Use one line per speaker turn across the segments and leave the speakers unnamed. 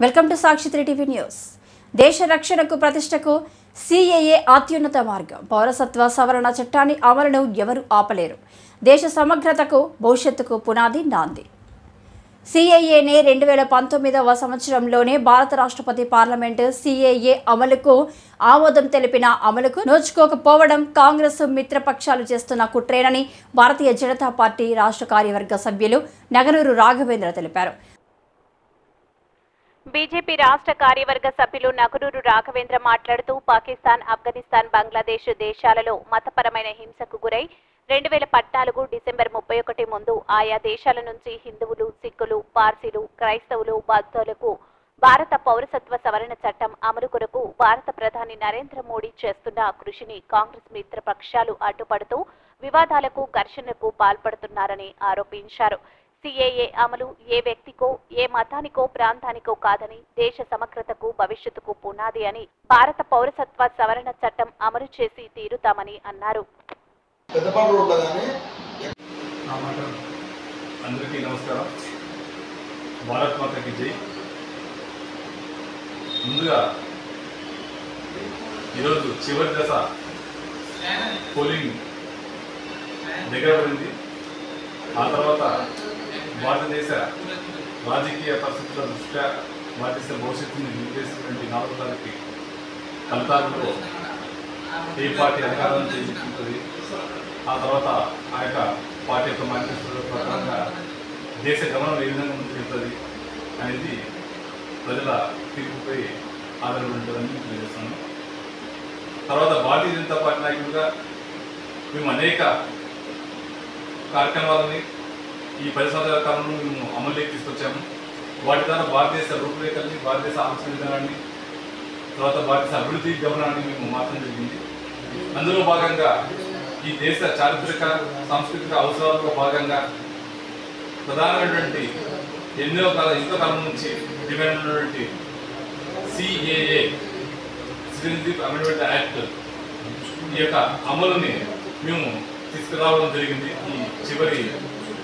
Welcome to Sakshi 3 TV news. దేశ రక్షణకు ప్రతిష్టకు సిఏఏ అత్యున్నత మార్గం. పౌరసత్వ సవరణ చట్టాన్ని అమలును ఎవరు ఆపలేరు. దేశ సమగ్రతకు భవిష్యత్తుకు పునాది నాంది. సిఏఏనే 2019వ సంవత్సరంలోనే భారత రాష్ట్రపతి పార్లమెంటు సిఏఏ అమలుకు ఆమోదం తెలిపిన అమలుకు నోచుకోకపోవడం కాంగ్రెస్ మిత్రపక్షాలు చేస్తున్న కుట్రేనని భారతీయ జనతా పార్టీ రాష్ట్ర కార్యవర్గ సభ్యులు నగనూరు రాఘవేంద్ర తెలిపారు.
బీజేపీ రాష్ట్ర కార్యవర్గ సభ్యులు నగనూరు రాఘవేంద్ర మాట్లాడుతూ పాకిస్తాన్, ఆఫ్ఘనిస్తాన్, బంగ్లాదేశ్ దేశాలలో మతపరమైన హింసకు గురై 2014 డిసెంబర్ 31 ముందు ఆయా దేశాల నుంచి హిందువులు, సిక్కులు, పార్సీలు, క్రైస్తవులు, బౌద్ధులకు భారత పౌరసత్వ సవరణ చట్టం అమలు కొరకు భారత ప్రధాని నరేంద్ర మోడీ చేస్తున్న కృషిని కాంగ్రెస్ మిత్రపక్షాలు అడ్డుపడుతూ వివాదాలకు, ఘర్షణకు పాల్పడుతున్నారని ఆరోపించారు. సిఏఏ అమలు ఏ వ్యక్తికో, ఏ మతానికో, ప్రాంతానికో కాదని దేశ సమగ్రతకు, భవిష్యత్తుకు పునాది అని భారత పౌరసత్వ సవరణ చట్టం అమలు చేసి తీరుతామని అన్నారు.
అందరికీ నమస్కారం. భారత్ మాతకి జై. ముందుగా ఈరోజు చివరి దశ పోలింగ్ దగ్గర పడింది. ఆ తర్వాత భారతదేశ రాజకీయ పరిస్థితుల దృష్ట్యా భారతదేశ భవిష్యత్తుని నిర్దేశించినటువంటి 4వ తారీఖు ఫలితాలలో ఏ పార్టీ అధికారం చేయించుకుంటుంది, ఆ తర్వాత ఆ యొక్క పార్టీ యొక్క మేనిఫెస్టో ప్రకారంగా దేశ గమనం ఏ విధంగా ముందుకెళ్తుంది అనేది ప్రజల తీర్పుపై ఆధారపడి ఉంటుందని తెలియజేస్తాను. తర్వాత భారతీయ జనతా పార్టీ నాయకులుగా మేము అనేక కార్యక్రమాలని ఈ 10 సంవత్సరాల కాలంలో మేము అమలులోకి తీసుకొచ్చాము. వాటి ద్వారా భారతదేశ రూపురేఖల్ని, భారతదేశ ఆలోచన విధానాన్ని, తర్వాత భారతదేశ అభివృద్ధి గమనాన్ని మేము మార్చడం జరిగింది. అందులో భాగంగా ఈ దేశ చారిత్రక, సాంస్కృతిక అవసరాలలో భాగంగా ప్రధానమైనటువంటి ఎంతో కాలం నుంచి డిమాండ్ ఉన్నటువంటి సిఏఏ, సిటిజన్షిప్ అమెండ్మెంట్ యాక్ట్, ఈ యొక్క అమలుని మేము తీసుకురావడం జరిగింది. ఈ చివరి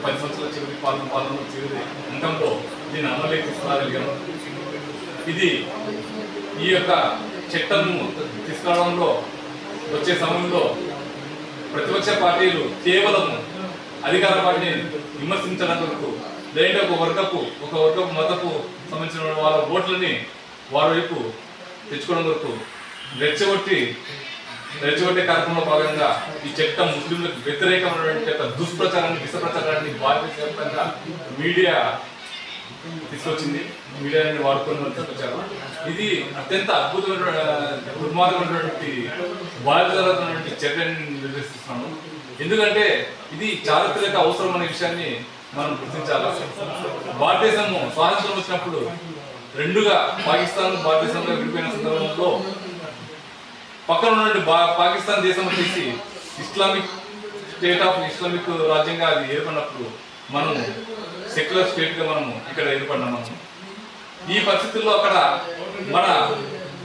10 సంవత్సరాల చివరి పాలన చివరి అంకంలో దీన్ని అమలులోకి తీసుకురాగలిగాము. ఇది ఈ యొక్క చట్టం తీసుకురావడంలో వచ్చే సమయంలో ప్రతిపక్ష పార్టీలు కేవలం అధికార పార్టీని విమర్శించడం కొరకు, లేదంటే ఒక వర్గపు మతపు సంబంధించిన వాళ్ళ ఓట్లని వారి వైపు తెచ్చుకోవడం కొరకు రెచ్చగొట్టే కార్యక్రమంలో భాగంగా ఈ చట్టం ముస్లింలకు వ్యతిరేకమైనటువంటి దుష్ప్రచారాన్ని, విషప్రచారాన్ని భారతదేశవ్యాప్తంగా మీడియా తీసుకొచ్చింది. మీడియాని వాడుకొని తీసుకొచ్చారు. ఇది అత్యంత అద్భుతమైన, దుర్మార్గమైనటువంటి, బాధ్యతమైనటువంటి చర్యని నిర్దేశిస్తున్నాము. ఎందుకంటే ఇది చారిత్రక అవసరం అనే విషయాన్ని మనం గుర్తించాలి. భారతదేశము స్వాతంత్రం వచ్చినప్పుడు రెండుగా పాకిస్తాన్, భారతదేశంలో విడిపోయిన సందర్భంలో పక్కన ఉన్నటువంటి పాకిస్తాన్ దేశం వచ్చేసి ఇస్లామిక్ రాజ్యంగా అది ఏర్పడినప్పుడు మనం సెక్యులర్ స్టేట్గా మనము ఇక్కడ ఏర్పడినాము. ఈ పరిస్థితుల్లో అక్కడ మన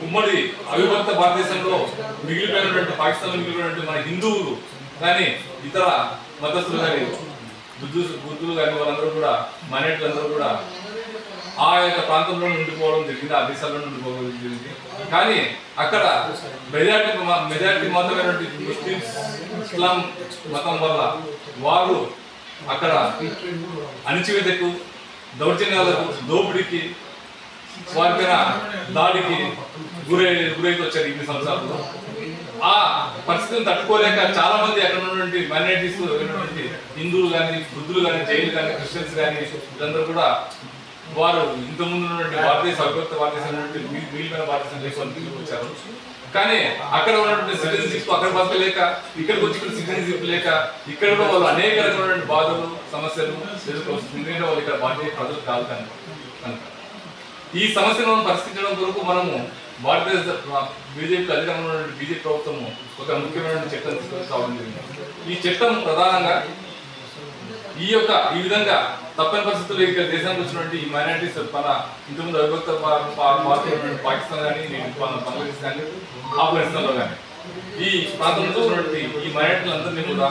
ఉమ్మడి అవిభక్త భారతదేశంలో మిగిలిపోయినటువంటి, పాకిస్తాన్లో మిగిలిపోయినటువంటి మన హిందువులు కానీ, ఇతర మతస్థులు కానీ, బుద్ధులు కానీ, వాళ్ళందరూ కూడా, మైనారిటీలందరూ కూడా ఆ యొక్క ప్రాంతంలో ఉండిపోవడం జరిగింది, ఆ దేశాల్లో ఉండిపోవడం జరిగింది. కానీ అక్కడ మెజారిటీ మాత్రమైనటువంటి ముస్లిమ్స్, ఇస్లాం మతం వల్ల వారు అక్కడ అణిచివేతకు, దౌర్జన్యాలకు, దోపిడీకి, వారిపైన దాడికి గురైతే వచ్చారు ఇన్ని సంవత్సరాలు. ఆ పరిస్థితిని తట్టుకోలేక చాలా మంది అక్కడ ఉన్నటువంటి మైనారిటీస్, హిందువులు కానీ, బుద్ధులు కానీ, జైలు కానీ, క్రిస్టియన్స్ కానీ, వీళ్ళందరూ కూడా వారు ఇంతకుముందు ఉన్నటువంటి భారతదేశ అవిభక్త భారతదేశం మిగిలిన భారతదేశం వచ్చారు. కానీ అక్కడ ఉన్నటువంటి సిటిజన్షిప్ అక్కడ బతకలేక, ఇక్కడికి వచ్చి ఇక్కడ సిటిజన్షిప్ లేక, ఇక్కడ కూడా వాళ్ళు అనేక రకమైనటువంటి బాధలు, సమస్యలు ఎదుర్కోవచ్చు. వాళ్ళు ఇక్కడ భారతీయ ప్రజలు కాదు కనుక ఈ సమస్యలను పరిష్కరించడం కొరకు మనము భారతదేశ బీజేపీ అధికారంలో ఉన్నటువంటి బీజేపీ ప్రభుత్వము ఒక ముఖ్యమైన చట్టం తీసుకురావడం జరిగింది. ఈ చట్టం ప్రధానంగా ఈ విధంగా తప్పని పరిస్థితుల్లో ఇక్కడ దేశానికి వచ్చినటువంటి ఈ మైనారిటీస్, మన ఇంతకుముందు అవిభక్త పాకిస్తాన్ కానీ, బంగ్లాదేశ్ కానీ, ఆఫ్ఘనిస్తాన్లో కానీ ఈ ప్రాంతంలో ఉన్నటువంటి ఈ మైనారిటీలందరినీ కూడా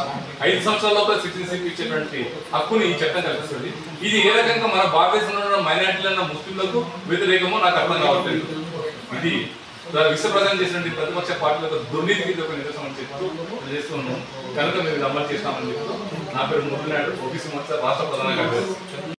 5 సంవత్సరాల లోపల సిటిజన్షిప్ ఇచ్చేటువంటి హక్కుని ఈ చట్టం కల్పిస్తుంది. ఇది ఏ రకంగా మన భారతదేశంలో ఉన్న మైనారిటీలన్న ముస్లింలకు వ్యతిరేకమో నాకు అర్థం కావట్లేదు. ఇది విశ్వప్రదానం చేసినటువంటి ప్రతిపక్ష పార్టీలకు దుర్నీతికి ఒక నిదర్శనం చెప్తూ చేస్తున్నాము. కనుక మేము అమలు చేస్తామని చెప్తూ నా పేరు మురళి నాయుడు, ఓబీసీ మోర్చా రాష్ట్ర ప్రధాన కార్యదర్శి.